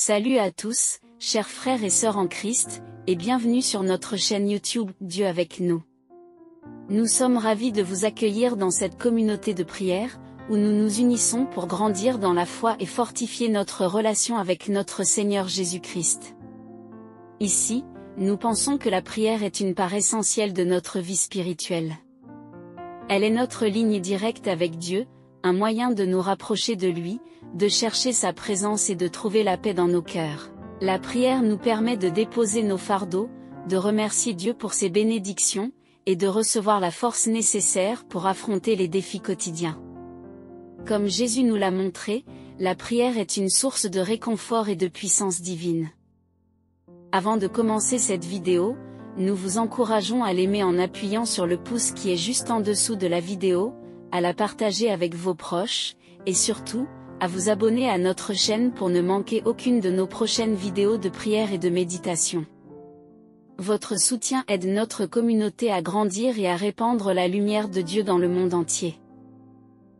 Salut à tous, chers frères et sœurs en Christ, et bienvenue sur notre chaîne YouTube Dieu avec nous. Nous sommes ravis de vous accueillir dans cette communauté de prière, où nous nous unissons pour grandir dans la foi et fortifier notre relation avec notre Seigneur Jésus-Christ. Ici, nous pensons que la prière est une part essentielle de notre vie spirituelle. Elle est notre ligne directe avec Dieu, un moyen de nous rapprocher de lui, de chercher sa présence et de trouver la paix dans nos cœurs. La prière nous permet de déposer nos fardeaux, de remercier Dieu pour ses bénédictions, et de recevoir la force nécessaire pour affronter les défis quotidiens. Comme Jésus nous l'a montré, la prière est une source de réconfort et de puissance divine. Avant de commencer cette vidéo, nous vous encourageons à l'aimer en appuyant sur le pouce qui est juste en dessous de la vidéo, à la partager avec vos proches, et surtout, à vous abonner à notre chaîne pour ne manquer aucune de nos prochaines vidéos de prière et de méditation. Votre soutien aide notre communauté à grandir et à répandre la lumière de Dieu dans le monde entier.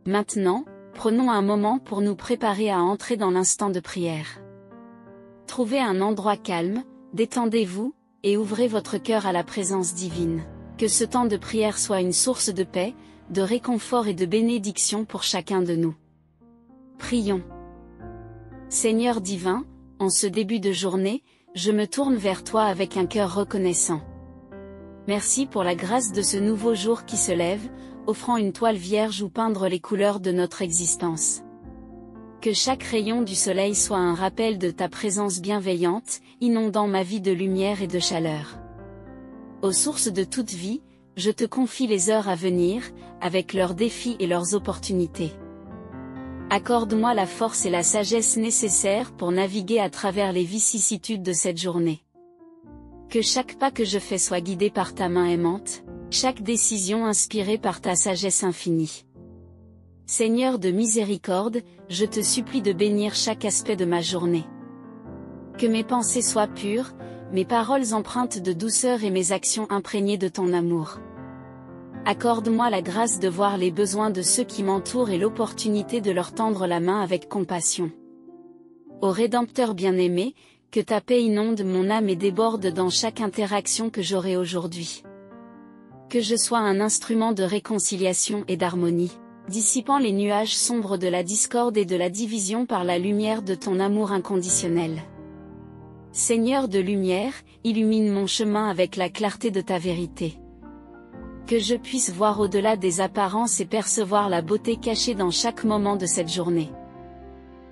Maintenant, prenons un moment pour nous préparer à entrer dans l'instant de prière. Trouvez un endroit calme, détendez-vous, et ouvrez votre cœur à la présence divine. Que ce temps de prière soit une source de paix, de réconfort et de bénédiction pour chacun de nous. Prions. Seigneur divin, en ce début de journée, je me tourne vers toi avec un cœur reconnaissant. Merci pour la grâce de ce nouveau jour qui se lève, offrant une toile vierge où peindre les couleurs de notre existence. Que chaque rayon du soleil soit un rappel de ta présence bienveillante, inondant ma vie de lumière et de chaleur. Aux sources de toute vie, je te confie les heures à venir, avec leurs défis et leurs opportunités. Accorde-moi la force et la sagesse nécessaires pour naviguer à travers les vicissitudes de cette journée. Que chaque pas que je fais soit guidé par ta main aimante, chaque décision inspirée par ta sagesse infinie. Seigneur de miséricorde, je te supplie de bénir chaque aspect de ma journée. Que mes pensées soient pures, mes paroles empreintes de douceur et mes actions imprégnées de ton amour. Accorde-moi la grâce de voir les besoins de ceux qui m'entourent et l'opportunité de leur tendre la main avec compassion. Ô Rédempteur bien-aimé, que ta paix inonde mon âme et déborde dans chaque interaction que j'aurai aujourd'hui. Que je sois un instrument de réconciliation et d'harmonie, dissipant les nuages sombres de la discorde et de la division par la lumière de ton amour inconditionnel. Seigneur de lumière, illumine mon chemin avec la clarté de ta vérité. Que je puisse voir au-delà des apparences et percevoir la beauté cachée dans chaque moment de cette journée.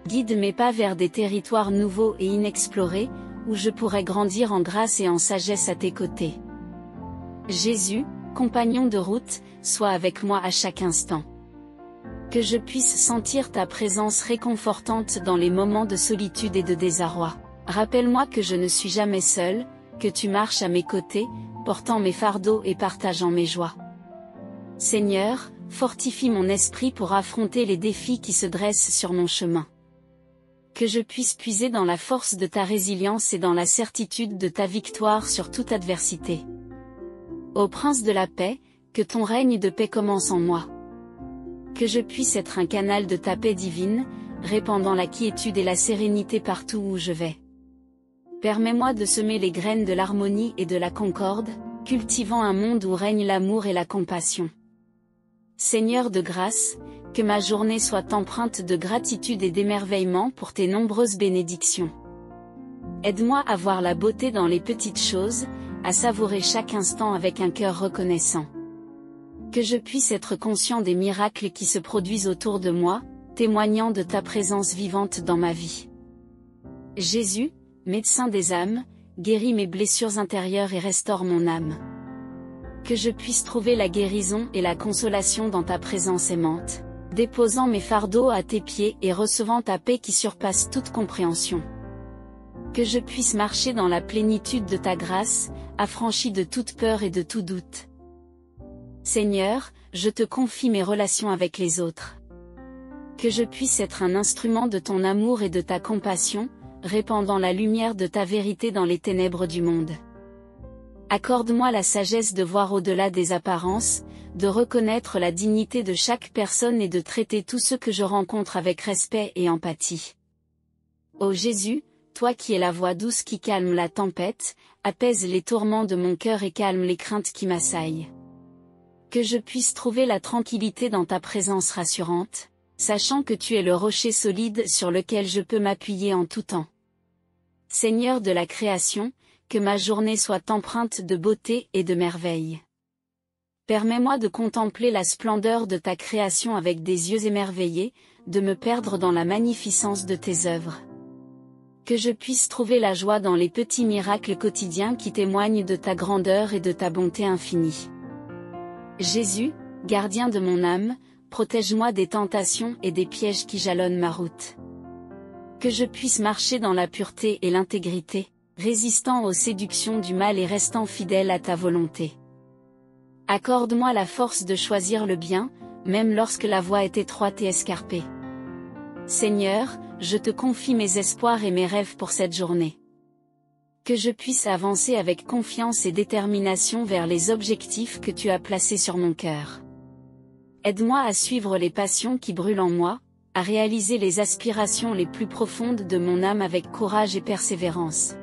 Guide mes pas vers des territoires nouveaux et inexplorés, où je pourrai grandir en grâce et en sagesse à tes côtés. Jésus, compagnon de route, sois avec moi à chaque instant. Que je puisse sentir ta présence réconfortante dans les moments de solitude et de désarroi. Rappelle-moi que je ne suis jamais seul, que tu marches à mes côtés, portant mes fardeaux et partageant mes joies. Seigneur, fortifie mon esprit pour affronter les défis qui se dressent sur mon chemin. Que je puisse puiser dans la force de ta résilience et dans la certitude de ta victoire sur toute adversité. Ô Prince de la paix, que ton règne de paix commence en moi. Que je puisse être un canal de ta paix divine, répandant la quiétude et la sérénité partout où je vais. Permets-moi de semer les graines de l'harmonie et de la concorde, cultivant un monde où règne l'amour et la compassion. Seigneur de grâce, que ma journée soit empreinte de gratitude et d'émerveillement pour tes nombreuses bénédictions. Aide-moi à voir la beauté dans les petites choses, à savourer chaque instant avec un cœur reconnaissant. Que je puisse être conscient des miracles qui se produisent autour de moi, témoignant de ta présence vivante dans ma vie. Jésus, médecin des âmes, guéris mes blessures intérieures et restaure mon âme. Que je puisse trouver la guérison et la consolation dans ta présence aimante, déposant mes fardeaux à tes pieds et recevant ta paix qui surpasse toute compréhension. Que je puisse marcher dans la plénitude de ta grâce, affranchi de toute peur et de tout doute. Seigneur, je te confie mes relations avec les autres. Que je puisse être un instrument de ton amour et de ta compassion, répandant la lumière de ta vérité dans les ténèbres du monde. Accorde-moi la sagesse de voir au-delà des apparences, de reconnaître la dignité de chaque personne et de traiter tous ceux que je rencontre avec respect et empathie. Ô Jésus, toi qui es la voix douce qui calme la tempête, apaise les tourments de mon cœur et calme les craintes qui m'assaillent. Que je puisse trouver la tranquillité dans ta présence rassurante, sachant que tu es le rocher solide sur lequel je peux m'appuyer en tout temps. Seigneur de la création, que ma journée soit empreinte de beauté et de merveille. Permets-moi de contempler la splendeur de ta création avec des yeux émerveillés, de me perdre dans la magnificence de tes œuvres. Que je puisse trouver la joie dans les petits miracles quotidiens qui témoignent de ta grandeur et de ta bonté infinie. Jésus, gardien de mon âme, protège-moi des tentations et des pièges qui jalonnent ma route. Que je puisse marcher dans la pureté et l'intégrité, résistant aux séductions du mal et restant fidèle à ta volonté. Accorde-moi la force de choisir le bien, même lorsque la voie est étroite et escarpée. Seigneur, je te confie mes espoirs et mes rêves pour cette journée. Que je puisse avancer avec confiance et détermination vers les objectifs que tu as placés sur mon cœur. Aide-moi à suivre les passions qui brûlent en moi, à réaliser les aspirations les plus profondes de mon âme avec courage et persévérance.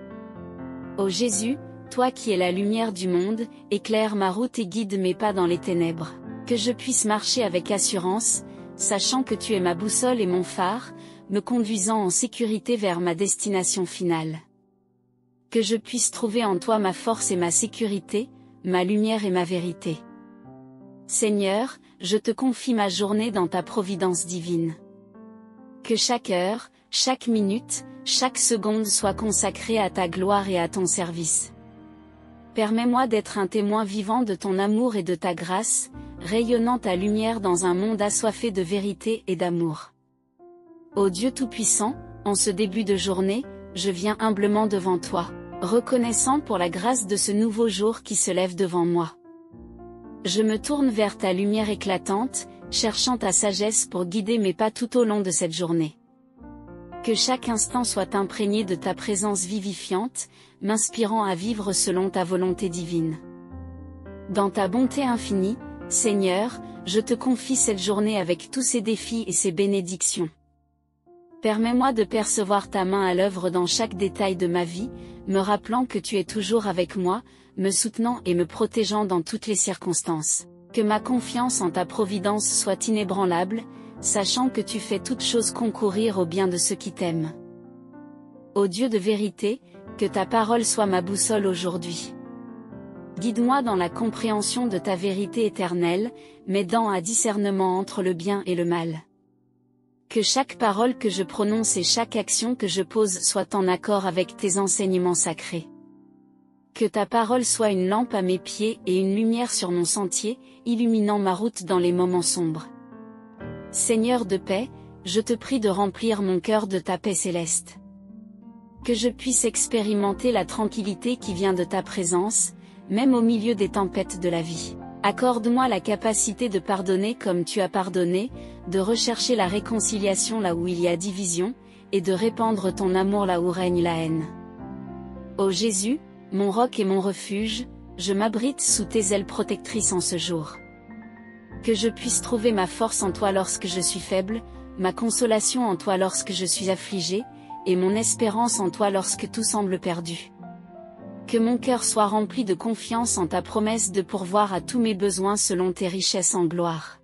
Ô Jésus, toi qui es la lumière du monde, éclaire ma route et guide mes pas dans les ténèbres. Que je puisse marcher avec assurance, sachant que tu es ma boussole et mon phare, me conduisant en sécurité vers ma destination finale. Que je puisse trouver en toi ma force et ma sécurité, ma lumière et ma vérité. Seigneur, je te confie ma journée dans ta providence divine. Que chaque heure, chaque minute, chaque seconde soit consacrée à ta gloire et à ton service. Permets-moi d'être un témoin vivant de ton amour et de ta grâce, rayonnant ta lumière dans un monde assoiffé de vérité et d'amour. Ô Dieu Tout-Puissant, en ce début de journée, je viens humblement devant toi, reconnaissant pour la grâce de ce nouveau jour qui se lève devant moi. Je me tourne vers ta lumière éclatante, cherchant ta sagesse pour guider mes pas tout au long de cette journée. Que chaque instant soit imprégné de ta présence vivifiante, m'inspirant à vivre selon ta volonté divine. Dans ta bonté infinie, Seigneur, je te confie cette journée avec tous ses défis et ses bénédictions. Permets-moi de percevoir ta main à l'œuvre dans chaque détail de ma vie, me rappelant que tu es toujours avec moi, me soutenant et me protégeant dans toutes les circonstances. Que ma confiance en ta providence soit inébranlable, sachant que tu fais toutes choses concourir au bien de ceux qui t'aiment. Ô Dieu de vérité, que ta parole soit ma boussole aujourd'hui. Guide-moi dans la compréhension de ta vérité éternelle, m'aidant à discernement entre le bien et le mal. Que chaque parole que je prononce et chaque action que je pose soit en accord avec tes enseignements sacrés. Que ta parole soit une lampe à mes pieds et une lumière sur mon sentier, illuminant ma route dans les moments sombres. Seigneur de paix, je te prie de remplir mon cœur de ta paix céleste. Que je puisse expérimenter la tranquillité qui vient de ta présence, même au milieu des tempêtes de la vie. Accorde-moi la capacité de pardonner comme tu as pardonné, de rechercher la réconciliation là où il y a division, et de répandre ton amour là où règne la haine. Ô Jésus, mon roc et mon refuge, je m'abrite sous tes ailes protectrices en ce jour. Que je puisse trouver ma force en toi lorsque je suis faible, ma consolation en toi lorsque je suis affligé, et mon espérance en toi lorsque tout semble perdu. Que mon cœur soit rempli de confiance en ta promesse de pourvoir à tous mes besoins selon tes richesses en gloire.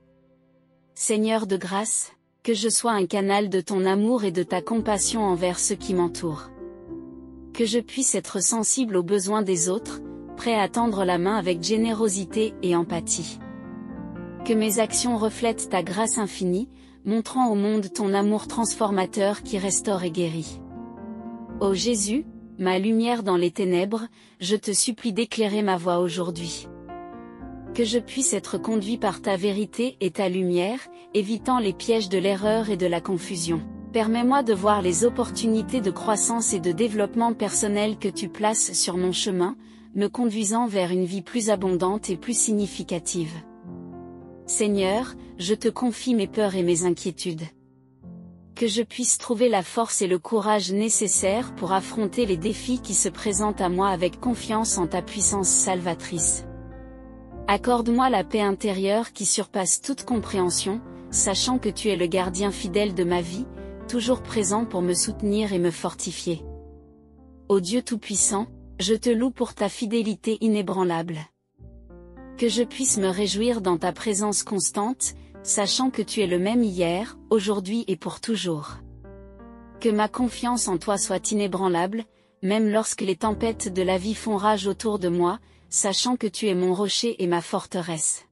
Seigneur de grâce, que je sois un canal de ton amour et de ta compassion envers ceux qui m'entourent. Que je puisse être sensible aux besoins des autres, prêt à tendre la main avec générosité et empathie. Que mes actions reflètent ta grâce infinie, montrant au monde ton amour transformateur qui restaure et guérit. Ô Jésus, ma lumière dans les ténèbres, je te supplie d'éclairer ma voie aujourd'hui. Que je puisse être conduit par ta vérité et ta lumière, évitant les pièges de l'erreur et de la confusion. Permets-moi de voir les opportunités de croissance et de développement personnel que tu places sur mon chemin, me conduisant vers une vie plus abondante et plus significative. Seigneur, je te confie mes peurs et mes inquiétudes. Que je puisse trouver la force et le courage nécessaires pour affronter les défis qui se présentent à moi avec confiance en ta puissance salvatrice. Accorde-moi la paix intérieure qui surpasse toute compréhension, sachant que tu es le gardien fidèle de ma vie, toujours présent pour me soutenir et me fortifier. Ô Dieu Tout-Puissant, je te loue pour ta fidélité inébranlable. Que je puisse me réjouir dans ta présence constante, sachant que tu es le même hier, aujourd'hui et pour toujours. Que ma confiance en toi soit inébranlable, même lorsque les tempêtes de la vie font rage autour de moi, sachant que tu es mon rocher et ma forteresse.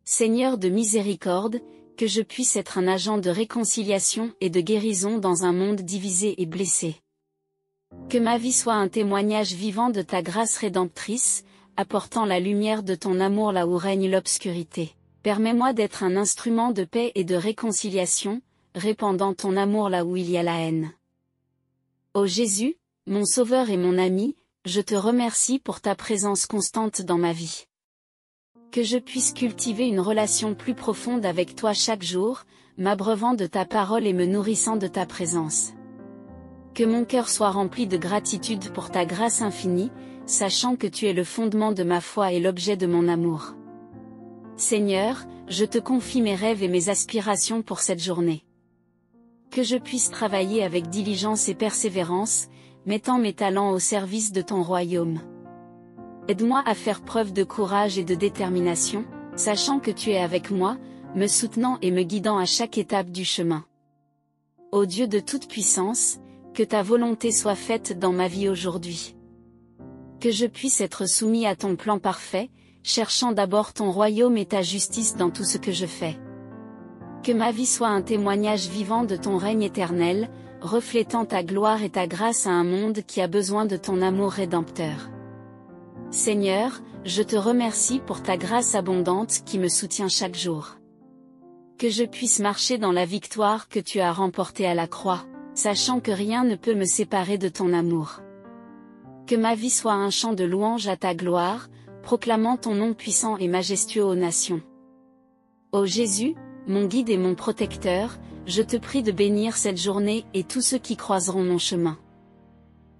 Seigneur de miséricorde, que je puisse être un agent de réconciliation et de guérison dans un monde divisé et blessé. Que ma vie soit un témoignage vivant de ta grâce rédemptrice, apportant la lumière de ton amour là où règne l'obscurité. Permets-moi d'être un instrument de paix et de réconciliation, répandant ton amour là où il y a la haine. Ô Jésus, mon Sauveur et mon ami, je te remercie pour ta présence constante dans ma vie. Que je puisse cultiver une relation plus profonde avec toi chaque jour, m'abreuvant de ta parole et me nourrissant de ta présence. Que mon cœur soit rempli de gratitude pour ta grâce infinie, sachant que tu es le fondement de ma foi et l'objet de mon amour. Seigneur, je te confie mes rêves et mes aspirations pour cette journée. Que je puisse travailler avec diligence et persévérance, mettant mes talents au service de ton royaume. Aide-moi à faire preuve de courage et de détermination, sachant que tu es avec moi, me soutenant et me guidant à chaque étape du chemin. Ô Dieu de toute puissance, que ta volonté soit faite dans ma vie aujourd'hui. Que je puisse être soumis à ton plan parfait, cherchant d'abord ton royaume et ta justice dans tout ce que je fais. Que ma vie soit un témoignage vivant de ton règne éternel, reflétant ta gloire et ta grâce à un monde qui a besoin de ton amour rédempteur. Seigneur, je te remercie pour ta grâce abondante qui me soutient chaque jour. Que je puisse marcher dans la victoire que tu as remportée à la croix, sachant que rien ne peut me séparer de ton amour. Que ma vie soit un chant de louange à ta gloire, proclamant ton nom puissant et majestueux aux nations. Ô Jésus, mon guide et mon protecteur, je te prie de bénir cette journée et tous ceux qui croiseront mon chemin.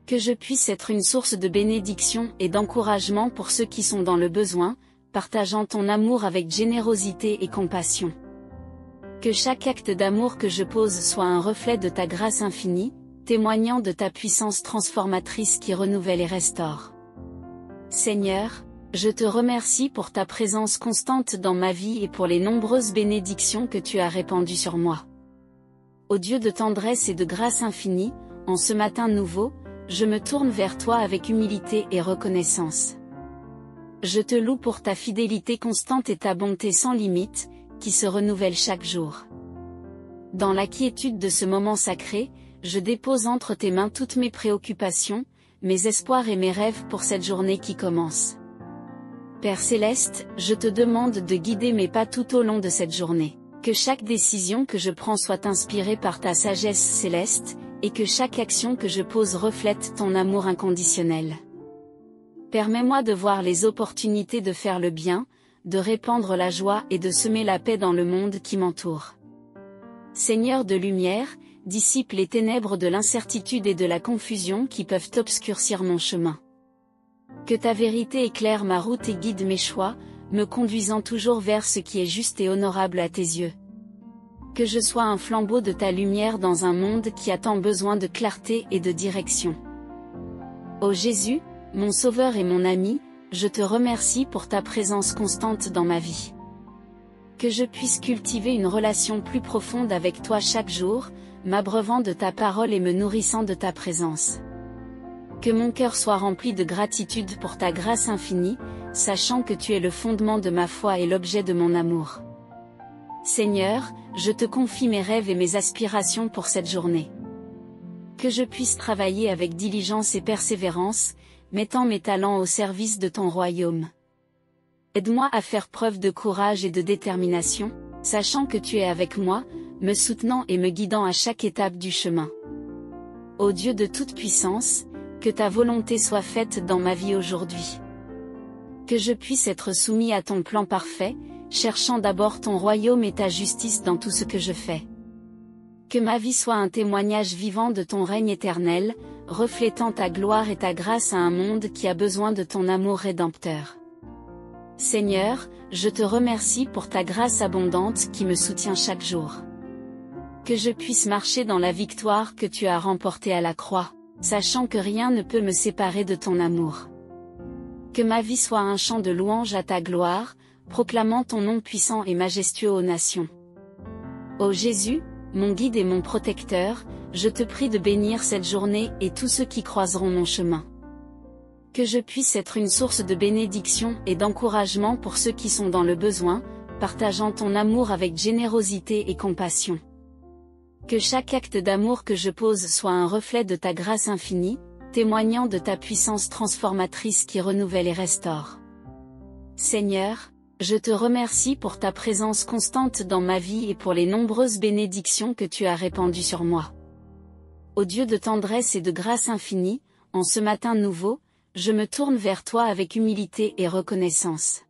Que je puisse être une source de bénédiction et d'encouragement pour ceux qui sont dans le besoin, partageant ton amour avec générosité et compassion. Que chaque acte d'amour que je pose soit un reflet de ta grâce infinie, témoignant de ta puissance transformatrice qui renouvelle et restaure. Seigneur, je te remercie pour ta présence constante dans ma vie et pour les nombreuses bénédictions que tu as répandues sur moi. Ô Dieu de tendresse et de grâce infinie, en ce matin nouveau, je me tourne vers toi avec humilité et reconnaissance. Je te loue pour ta fidélité constante et ta bonté sans limite, qui se renouvelle chaque jour. Dans la quiétude de ce moment sacré, je dépose entre tes mains toutes mes préoccupations, mes espoirs et mes rêves pour cette journée qui commence. Père Céleste, je te demande de guider mes pas tout au long de cette journée. Que chaque décision que je prends soit inspirée par ta sagesse céleste, et que chaque action que je pose reflète ton amour inconditionnel. Permets-moi de voir les opportunités de faire le bien, de répandre la joie et de semer la paix dans le monde qui m'entoure. Seigneur de lumière, dissipe les ténèbres de l'incertitude et de la confusion qui peuvent obscurcir mon chemin. Que ta vérité éclaire ma route et guide mes choix, me conduisant toujours vers ce qui est juste et honorable à tes yeux. Que je sois un flambeau de ta lumière dans un monde qui a tant besoin de clarté et de direction. Ô Jésus, mon Sauveur et mon ami, je te remercie pour ta présence constante dans ma vie. Que je puisse cultiver une relation plus profonde avec toi chaque jour, m'abreuvant de ta parole et me nourrissant de ta présence. Que mon cœur soit rempli de gratitude pour ta grâce infinie, sachant que tu es le fondement de ma foi et l'objet de mon amour. Seigneur, je te confie mes rêves et mes aspirations pour cette journée. Que je puisse travailler avec diligence et persévérance, mettant mes talents au service de ton royaume. Aide-moi à faire preuve de courage et de détermination, sachant que tu es avec moi, me soutenant et me guidant à chaque étape du chemin. Ô Dieu de toute puissance, que ta volonté soit faite dans ma vie aujourd'hui. Que je puisse être soumis à ton plan parfait, cherchant d'abord ton royaume et ta justice dans tout ce que je fais. Que ma vie soit un témoignage vivant de ton règne éternel, reflétant ta gloire et ta grâce à un monde qui a besoin de ton amour rédempteur. Seigneur, je te remercie pour ta grâce abondante qui me soutient chaque jour. Que je puisse marcher dans la victoire que tu as remportée à la croix, sachant que rien ne peut me séparer de ton amour. Que ma vie soit un chant de louange à ta gloire, proclamant ton nom puissant et majestueux aux nations. Ô Jésus, mon guide et mon protecteur, je te prie de bénir cette journée et tous ceux qui croiseront mon chemin. Que je puisse être une source de bénédiction et d'encouragement pour ceux qui sont dans le besoin, partageant ton amour avec générosité et compassion. Que chaque acte d'amour que je pose soit un reflet de ta grâce infinie, témoignant de ta puissance transformatrice qui renouvelle et restaure. Seigneur, je te remercie pour ta présence constante dans ma vie et pour les nombreuses bénédictions que tu as répandues sur moi. Ô Dieu de tendresse et de grâce infinie, en ce matin nouveau, je me tourne vers toi avec humilité et reconnaissance.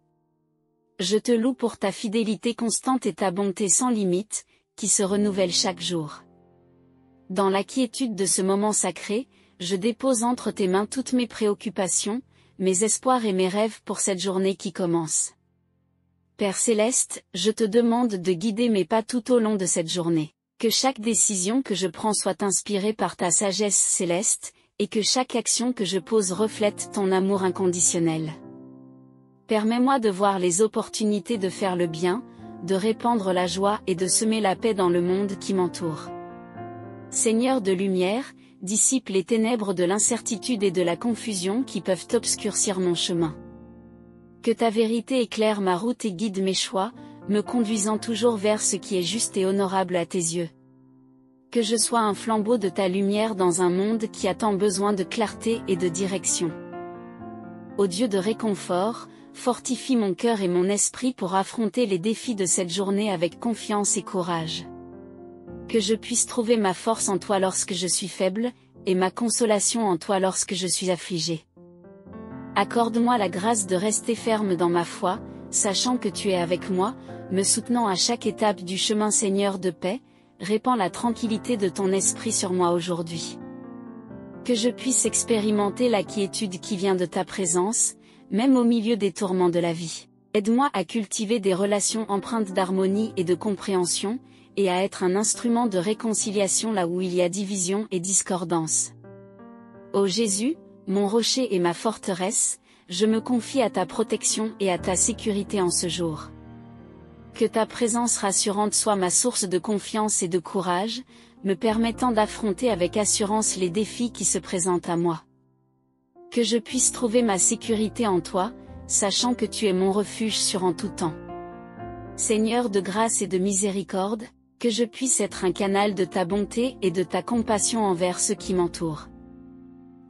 Je te loue pour ta fidélité constante et ta bonté sans limite, qui se renouvelle chaque jour. Dans la quiétude de ce moment sacré, je dépose entre tes mains toutes mes préoccupations, mes espoirs et mes rêves pour cette journée qui commence. Père Céleste, je te demande de guider mes pas tout au long de cette journée. Que chaque décision que je prends soit inspirée par ta sagesse céleste, et que chaque action que je pose reflète ton amour inconditionnel. Permets-moi de voir les opportunités de faire le bien, de répandre la joie et de semer la paix dans le monde qui m'entoure. Seigneur de lumière, dissipe les ténèbres de l'incertitude et de la confusion qui peuvent obscurcir mon chemin. Que ta vérité éclaire ma route et guide mes choix, me conduisant toujours vers ce qui est juste et honorable à tes yeux. Que je sois un flambeau de ta lumière dans un monde qui a tant besoin de clarté et de direction. Ô Dieu de réconfort, fortifie mon cœur et mon esprit pour affronter les défis de cette journée avec confiance et courage. Que je puisse trouver ma force en toi lorsque je suis faible, et ma consolation en toi lorsque je suis affligé. Accorde-moi la grâce de rester ferme dans ma foi, sachant que tu es avec moi, me soutenant à chaque étape du chemin. Seigneur de paix, répands la tranquillité de ton esprit sur moi aujourd'hui. Que je puisse expérimenter la quiétude qui vient de ta présence, même au milieu des tourments de la vie. Aide-moi à cultiver des relations empreintes d'harmonie et de compréhension, et à être un instrument de réconciliation là où il y a division et discordance. Ô Jésus, mon rocher et ma forteresse, je me confie à ta protection et à ta sécurité en ce jour. Que ta présence rassurante soit ma source de confiance et de courage, me permettant d'affronter avec assurance les défis qui se présentent à moi. Que je puisse trouver ma sécurité en toi, sachant que tu es mon refuge sûr en tout temps. Seigneur de grâce et de miséricorde, que je puisse être un canal de ta bonté et de ta compassion envers ceux qui m'entourent.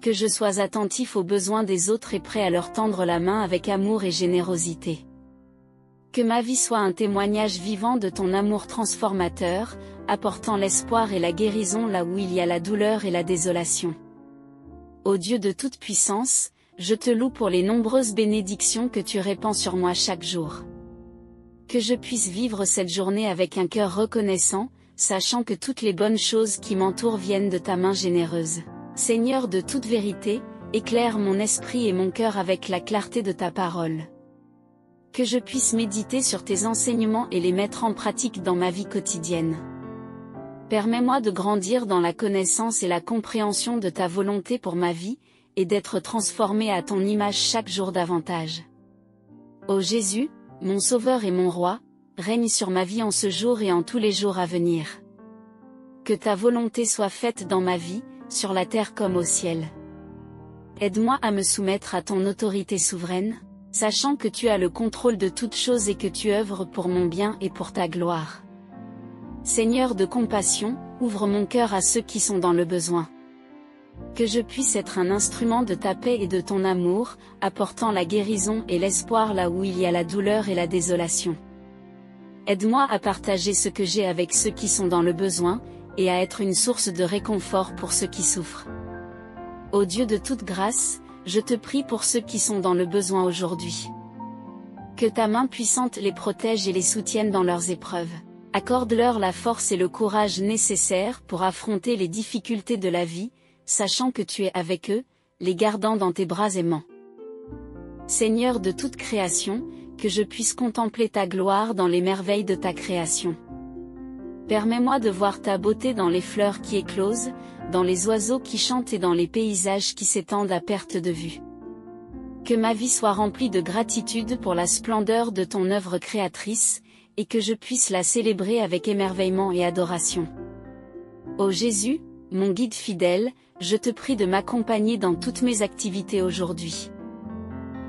Que je sois attentif aux besoins des autres et prêt à leur tendre la main avec amour et générosité. Que ma vie soit un témoignage vivant de ton amour transformateur, apportant l'espoir et la guérison là où il y a la douleur et la désolation. Ô Dieu de toute puissance, je te loue pour les nombreuses bénédictions que tu répands sur moi chaque jour. Que je puisse vivre cette journée avec un cœur reconnaissant, sachant que toutes les bonnes choses qui m'entourent viennent de ta main généreuse. Seigneur de toute vérité, éclaire mon esprit et mon cœur avec la clarté de ta parole. Que je puisse méditer sur tes enseignements et les mettre en pratique dans ma vie quotidienne. Permets-moi de grandir dans la connaissance et la compréhension de ta volonté pour ma vie, et d'être transformé à ton image chaque jour davantage. Ô Jésus, mon Sauveur et mon Roi, règne sur ma vie en ce jour et en tous les jours à venir. Que ta volonté soit faite dans ma vie, sur la terre comme au ciel. Aide-moi à me soumettre à ton autorité souveraine, sachant que tu as le contrôle de toutes choses et que tu œuvres pour mon bien et pour ta gloire. Seigneur de compassion, ouvre mon cœur à ceux qui sont dans le besoin. Que je puisse être un instrument de ta paix et de ton amour, apportant la guérison et l'espoir là où il y a la douleur et la désolation. Aide-moi à partager ce que j'ai avec ceux qui sont dans le besoin, et à être une source de réconfort pour ceux qui souffrent. Ô Dieu de toute grâce, je te prie pour ceux qui sont dans le besoin aujourd'hui. Que ta main puissante les protège et les soutienne dans leurs épreuves. Accorde-leur la force et le courage nécessaires pour affronter les difficultés de la vie, sachant que tu es avec eux, les gardant dans tes bras aimants. Seigneur de toute création, que je puisse contempler ta gloire dans les merveilles de ta création. Permets-moi de voir ta beauté dans les fleurs qui éclosent, dans les oiseaux qui chantent et dans les paysages qui s'étendent à perte de vue. Que ma vie soit remplie de gratitude pour la splendeur de ton œuvre créatrice, et que je puisse la célébrer avec émerveillement et adoration. Ô Jésus, mon guide fidèle, je te prie de m'accompagner dans toutes mes activités aujourd'hui.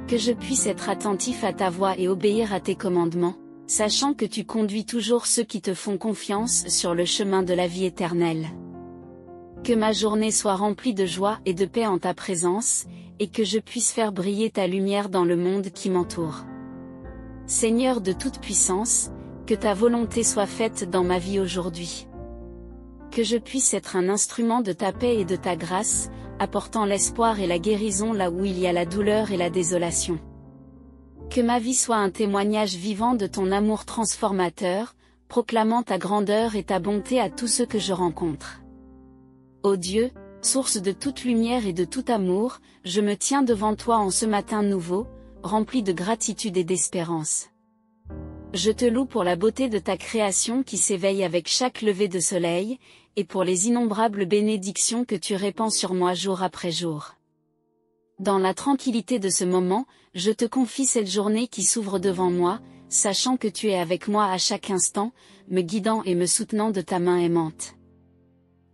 Que je puisse être attentif à ta voix et obéir à tes commandements, sachant que tu conduis toujours ceux qui te font confiance sur le chemin de la vie éternelle. Que ma journée soit remplie de joie et de paix en ta présence, et que je puisse faire briller ta lumière dans le monde qui m'entoure. Seigneur de toute puissance, que ta volonté soit faite dans ma vie aujourd'hui. Que je puisse être un instrument de ta paix et de ta grâce, apportant l'espoir et la guérison là où il y a la douleur et la désolation. Que ma vie soit un témoignage vivant de ton amour transformateur, proclamant ta grandeur et ta bonté à tous ceux que je rencontre. Ô Dieu, source de toute lumière et de tout amour, je me tiens devant toi en ce matin nouveau, rempli de gratitude et d'espérance. Je te loue pour la beauté de ta création qui s'éveille avec chaque lever de soleil, et pour les innombrables bénédictions que tu répands sur moi jour après jour. Dans la tranquillité de ce moment, je te confie cette journée qui s'ouvre devant moi, sachant que tu es avec moi à chaque instant, me guidant et me soutenant de ta main aimante.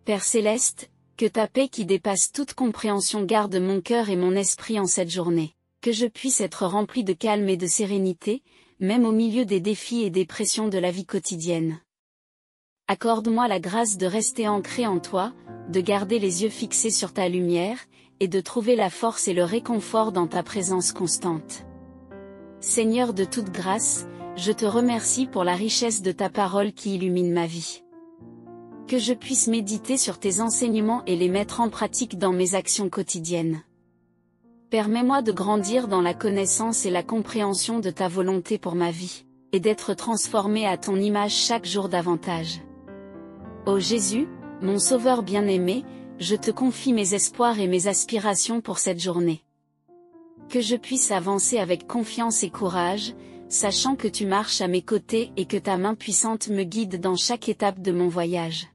Père céleste, que ta paix qui dépasse toute compréhension garde mon cœur et mon esprit en cette journée, que je puisse être rempli de calme et de sérénité, même au milieu des défis et des pressions de la vie quotidienne. Accorde-moi la grâce de rester ancré en toi, de garder les yeux fixés sur ta lumière, et de trouver la force et le réconfort dans ta présence constante. Seigneur de toute grâce, je te remercie pour la richesse de ta parole qui illumine ma vie. Que je puisse méditer sur tes enseignements et les mettre en pratique dans mes actions quotidiennes. Permets-moi de grandir dans la connaissance et la compréhension de ta volonté pour ma vie, et d'être transformé à ton image chaque jour davantage. Ô Jésus, mon Sauveur bien-aimé, je te confie mes espoirs et mes aspirations pour cette journée. Que je puisse avancer avec confiance et courage, sachant que tu marches à mes côtés et que ta main puissante me guide dans chaque étape de mon voyage.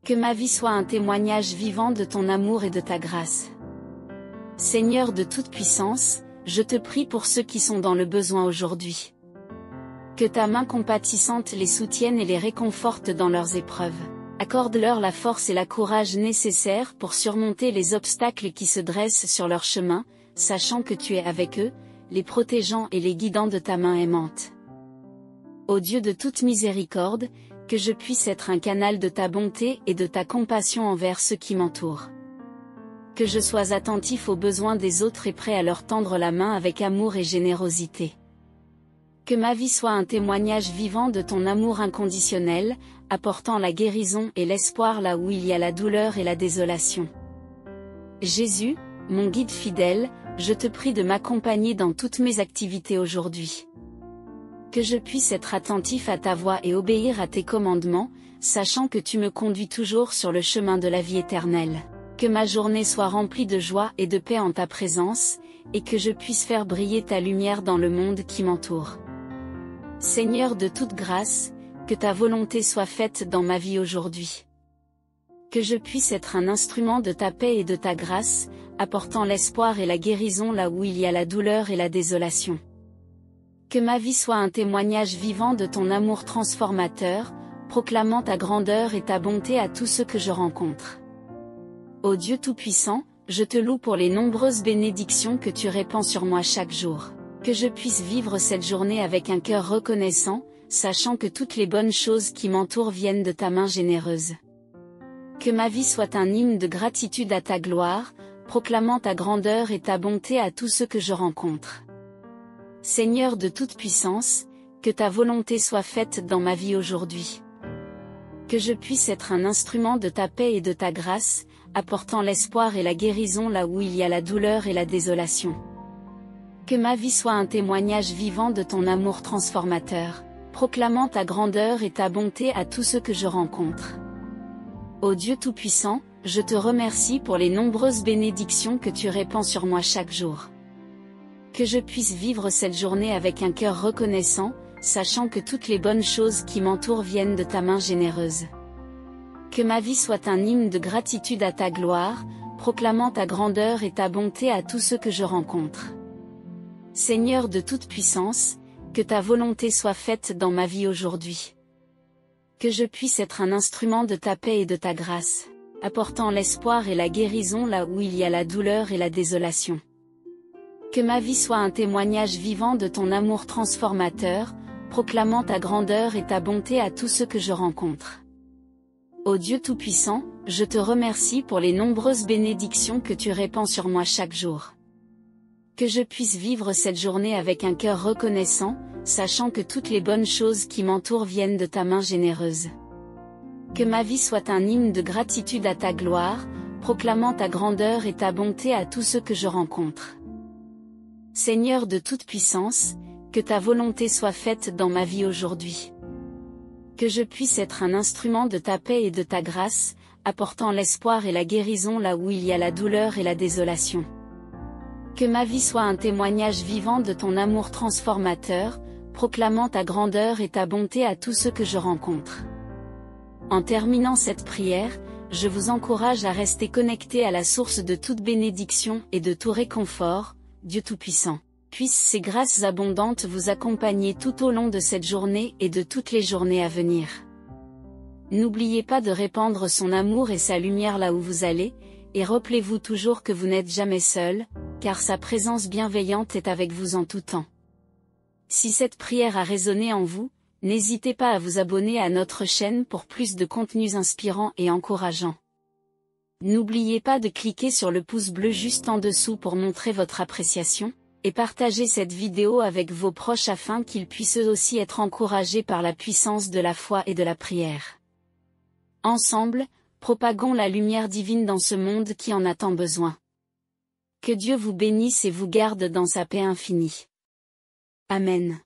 Que ma vie soit un témoignage vivant de ton amour et de ta grâce. Seigneur de toute puissance, je te prie pour ceux qui sont dans le besoin aujourd'hui. Que ta main compatissante les soutienne et les réconforte dans leurs épreuves. Accorde-leur la force et le courage nécessaires pour surmonter les obstacles qui se dressent sur leur chemin, sachant que tu es avec eux, les protégeant et les guidant de ta main aimante. Ô Dieu de toute miséricorde, que je puisse être un canal de ta bonté et de ta compassion envers ceux qui m'entourent. Que je sois attentif aux besoins des autres et prêt à leur tendre la main avec amour et générosité. Que ma vie soit un témoignage vivant de ton amour inconditionnel, apportant la guérison et l'espoir là où il y a la douleur et la désolation. Jésus, mon guide fidèle, je te prie de m'accompagner dans toutes mes activités aujourd'hui. Que je puisse être attentif à ta voix et obéir à tes commandements, sachant que tu me conduis toujours sur le chemin de la vie éternelle. Que ma journée soit remplie de joie et de paix en ta présence, et que je puisse faire briller ta lumière dans le monde qui m'entoure. Seigneur de toute grâce, que ta volonté soit faite dans ma vie aujourd'hui. Que je puisse être un instrument de ta paix et de ta grâce, apportant l'espoir et la guérison là où il y a la douleur et la désolation. Que ma vie soit un témoignage vivant de ton amour transformateur, proclamant ta grandeur et ta bonté à tous ceux que je rencontre. Ô Dieu Tout-Puissant, je te loue pour les nombreuses bénédictions que tu répands sur moi chaque jour. Que je puisse vivre cette journée avec un cœur reconnaissant, sachant que toutes les bonnes choses qui m'entourent viennent de ta main généreuse. Que ma vie soit un hymne de gratitude à ta gloire, proclamant ta grandeur et ta bonté à tous ceux que je rencontre. Seigneur de toute puissance, que ta volonté soit faite dans ma vie aujourd'hui. Que je puisse être un instrument de ta paix et de ta grâce, apportant l'espoir et la guérison là où il y a la douleur et la désolation. Que ma vie soit un témoignage vivant de ton amour transformateur, proclamant ta grandeur et ta bonté à tous ceux que je rencontre. Ô Dieu Tout-Puissant, je te remercie pour les nombreuses bénédictions que tu répands sur moi chaque jour. Que je puisse vivre cette journée avec un cœur reconnaissant, sachant que toutes les bonnes choses qui m'entourent viennent de ta main généreuse. Que ma vie soit un hymne de gratitude à ta gloire, proclamant ta grandeur et ta bonté à tous ceux que je rencontre. Seigneur de toute puissance, que ta volonté soit faite dans ma vie aujourd'hui. Que je puisse être un instrument de ta paix et de ta grâce, apportant l'espoir et la guérison là où il y a la douleur et la désolation. Que ma vie soit un témoignage vivant de ton amour transformateur, proclamant ta grandeur et ta bonté à tous ceux que je rencontre. Ô Dieu Tout-Puissant, je te remercie pour les nombreuses bénédictions que tu répands sur moi chaque jour. Que je puisse vivre cette journée avec un cœur reconnaissant, sachant que toutes les bonnes choses qui m'entourent viennent de ta main généreuse. Que ma vie soit un hymne de gratitude à ta gloire, proclamant ta grandeur et ta bonté à tous ceux que je rencontre. Seigneur de toute puissance, que ta volonté soit faite dans ma vie aujourd'hui. Que je puisse être un instrument de ta paix et de ta grâce, apportant l'espoir et la guérison là où il y a la douleur et la désolation. Que ma vie soit un témoignage vivant de ton amour transformateur, proclamant ta grandeur et ta bonté à tous ceux que je rencontre. En terminant cette prière, je vous encourage à rester connecté à la source de toute bénédiction et de tout réconfort, Dieu Tout-Puissant. Puissent ces grâces abondantes vous accompagner tout au long de cette journée et de toutes les journées à venir. N'oubliez pas de répandre son amour et sa lumière là où vous allez, et rappelez-vous toujours que vous n'êtes jamais seul, car sa présence bienveillante est avec vous en tout temps. Si cette prière a résonné en vous, n'hésitez pas à vous abonner à notre chaîne pour plus de contenus inspirants et encourageants. N'oubliez pas de cliquer sur le pouce bleu juste en dessous pour montrer votre appréciation, et partagez cette vidéo avec vos proches afin qu'ils puissent eux aussi être encouragés par la puissance de la foi et de la prière. Ensemble, propagons la lumière divine dans ce monde qui en a tant besoin. Que Dieu vous bénisse et vous garde dans sa paix infinie. Amen.